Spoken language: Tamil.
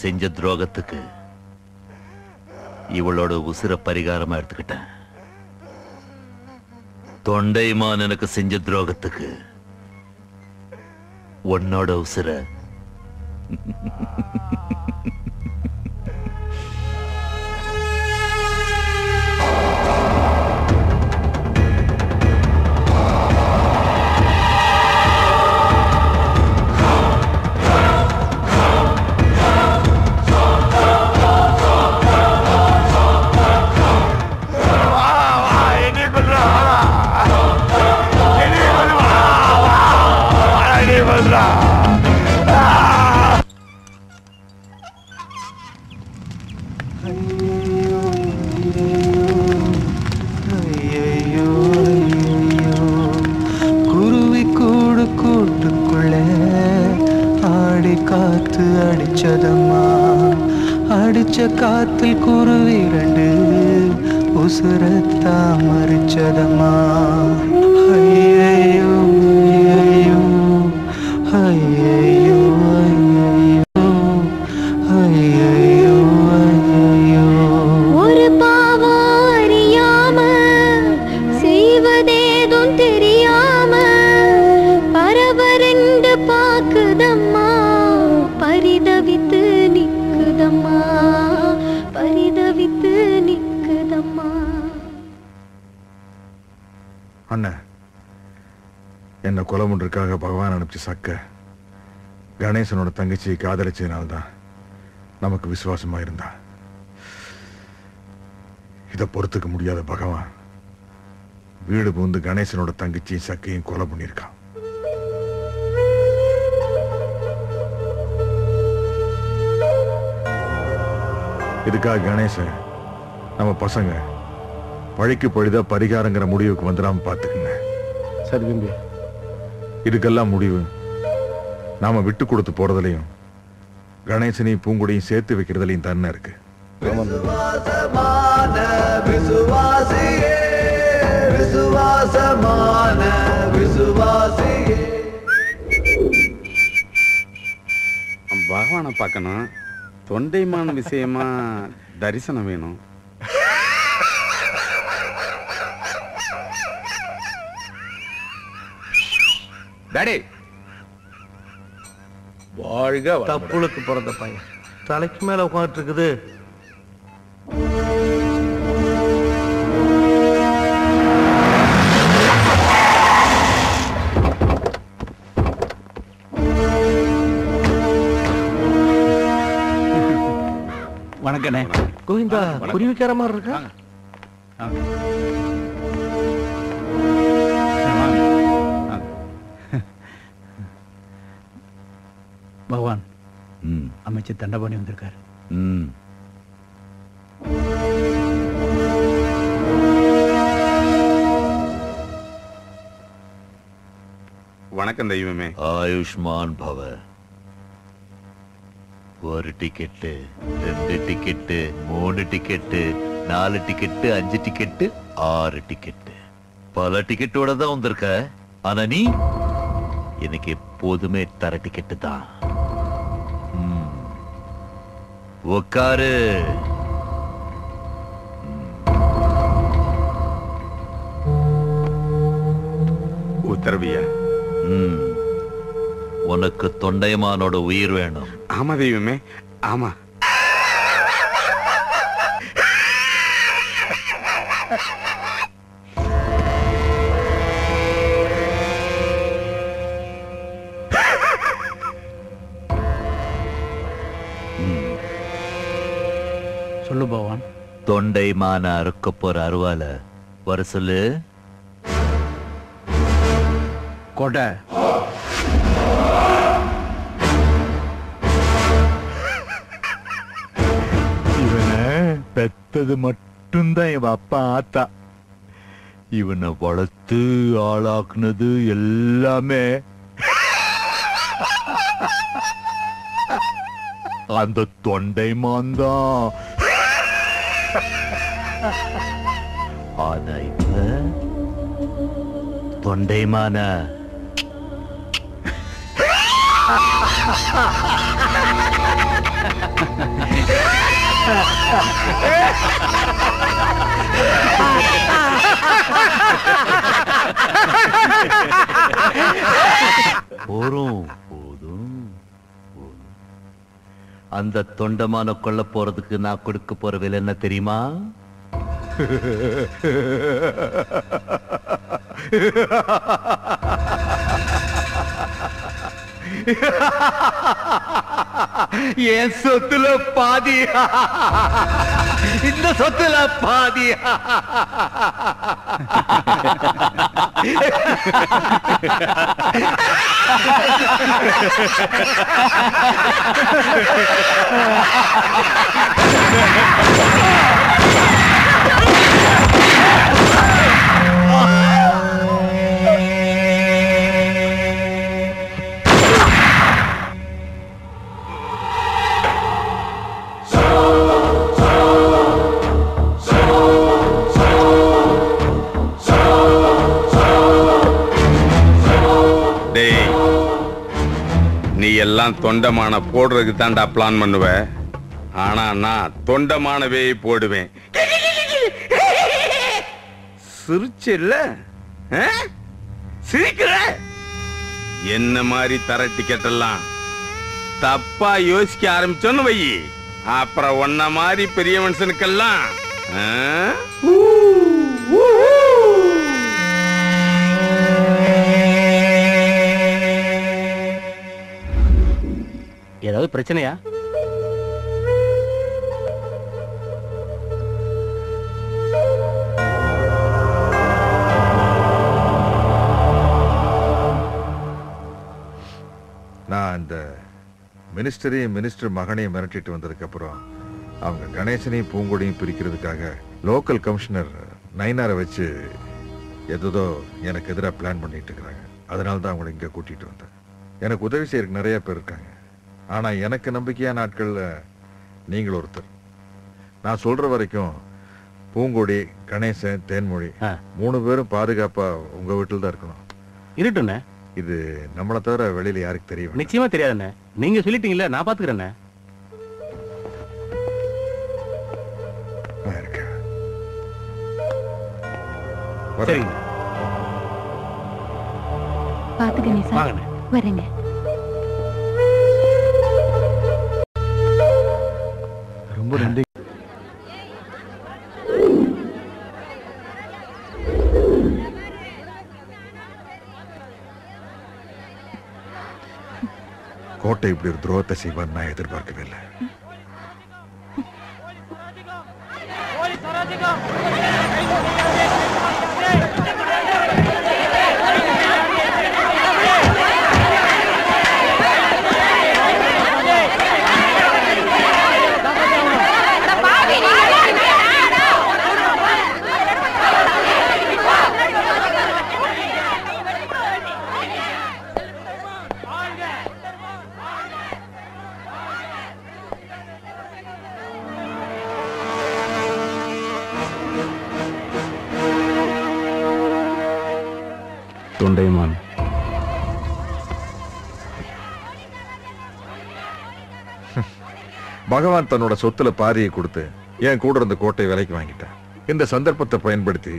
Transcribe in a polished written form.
செஞ்ச துரோகத்துக்கு இவளோட உசுர பரிகாரமா எடுத்துக்கிட்டேன். தொண்டைமான் எனக்கு செஞ்ச துரோகத்துக்கு உன்னோட உசுர குருவி கூடு கூட்டுக்குள்ள ஆடி காத்து அடிச்சதம்மா, அடிச்ச காத்தில் குருவி ரெண்டு உசுரத்தா மறிச்சதம்மா. ஐயையோ ஐயையோ ஐயையோ ஐயையோ ஐயையோ. ஒரு பாவம் அறியாம செய்வதேதும் தெரியாம பரபரண்டு பாக்குதம்மா, பரிதவித்து நிக்குதம்மா, பரிதவித்து நிக்குதம்மா. அண்ணா, என்ன கொலை முன்றுக்காக பகவான் அனுப்பிச்சு சக்க கணேசனோட தங்கச்சியை காதலிச்சதுனால்தான் நமக்கு விசுவாசமா இருந்தா. இதை பொறுத்துக்க முடியாத பகவான் வீடு புகுந்து கணேசனோட தங்கச்சியும் சக்கையும் கொலை பண்ணியிருக்கான். இதுக்காக கணேசன் நம்ம பசங்க பழிக்கு பழிதா பரிகாரங்கிற முடிவுக்கு வந்துடாம பார்த்துக்குங்க. சரி தம்பி. இதுக்கெல்லாம் முடிவு நாம விட்டு கொடுத்து போறதுலையும் கணேசனையும் பூங்குடியும் சேர்த்து வைக்கிறதுலையும் தானே இருக்கு. பகவானை பார்க்கணும், தொண்டைமான விஷயமா தரிசனம் வேணும். டாடி வாழ்க தப்புளுக்கு பிறந்த பையன் தலைக்கு மேல உட்காந்துட்டு இருக்குது. வணக்கண்ணே. கோவிந்தா, குருவிக்கார மாதிரி இருக்கா? பகவான் அமைச்சர் தண்டபாணி வந்திருக்காரு. வணக்கம் தெய்வமே. ஆயுஷ்மான் பவ. ஒரு ticket, 2 ticket, 3 ticket, 4 ticket, 5 ticket, 6 ticket, பல டிக்கெட்டோட தான் வந்திருக்க. ஆனா நீ எனக்கு எப்போதுமே தர டிக்கெட்டு தான். உக்காரு. உத்தரவியா? உனக்கு தொண்டைமானோட உயிர் வேணும். ஆமா தெய்வமே, ஆமா. சொல்லு பகவான். தொண்டைமான அறுக்க போற அருவால வர சொல்லு. கோட்டை. இவனை பெத்தது மட்டும்தான் இவன் அப்பா ஆத்தா. இவனை வளர்த்து ஆளாக்குனது எல்லாமே அந்த தொண்டைமான் தான். ஆனா இப்ப தொண்டைமான போதும் போதும். அந்த தொண்டமான கொல்ல போறதுக்கு நான் கொடுக்க போற விலை என்ன தெரியுமா? என் சொத்துல பாதி, இந்த சொத்துல பாதி. நீ எல்லாம் தொண்டமான போடுறதுக்கு தாண்டா பிளான் பண்ணுவ. ஆனா நான் தொண்டமானவே போடுவேன். சிரிச்சல்ல, சிரிக்கிற என்ன மாதிரி தர டிக்கெட் எல்லாம் தப்பா யோசிக்க ஆரம்பிச்சோன்னு வை, அப்புறம் ஒன்ன மாதிரி பெரிய மனுஷனுக்கெல்லாம் ஏதாவது பிரச்சனையா? நான் இந்த மினிஸ்டர் மகனையும் மிரட்டிட்டு வந்ததுக்கு அப்புறம் அவங்க கணேசனையும் பூங்கொடியும் பிரிக்கிறதுக்காக லோக்கல் கமிஷனர் நயினாரை வச்சு ஏதோ எனக்கு எதிராக பிளான் பண்ணிட்டு இருக்கிறாங்க. அதனால தான் அவங்களை இங்கே கூட்டிட்டு வந்தேன். எனக்கு உதவி செய்யறதுக்கு நிறைய பேர் இருக்காங்க. ஆனா எனக்கு நம்பிக்கையான நாட்கள்ல நீங்கள் ஒருத்தர். நான் சொல்ற வரைக்கும் பூங்கொடி, கணேசன், தேன்மொழி 3 பேரும் பாதுகாப்பா உங்க வீட்டில் தான் இருக்கணும். இருட்டுண்ணே. இது நம்மளை தவிர வெளியில யாருக்கு தெரியும்? நிச்சயமா தெரியாதுண்ணே. நீங்க சொல்லிட்டீங்களா, நான் பாத்துக்கிறேண்ணே. நான் இருக்கேன். சரிங்க, பாத்துக்கணே சார். வாங்கண்ணே. வரேங்க. ரொம்ப நன்றி. கோட்டை இப்படி ஒரு துரோகத்தை செய்வான்னு நான் எதிர்பார்க்கவே இல்லை. தொண்டைமான் பகவான் தன்னோட சொத்துல பாதியை கொடுத்து என் கூட இருந்த கோட்டை விலைக்கு வாங்கிட்டான். இந்த சந்தர்ப்பத்தை பயன்படுத்தி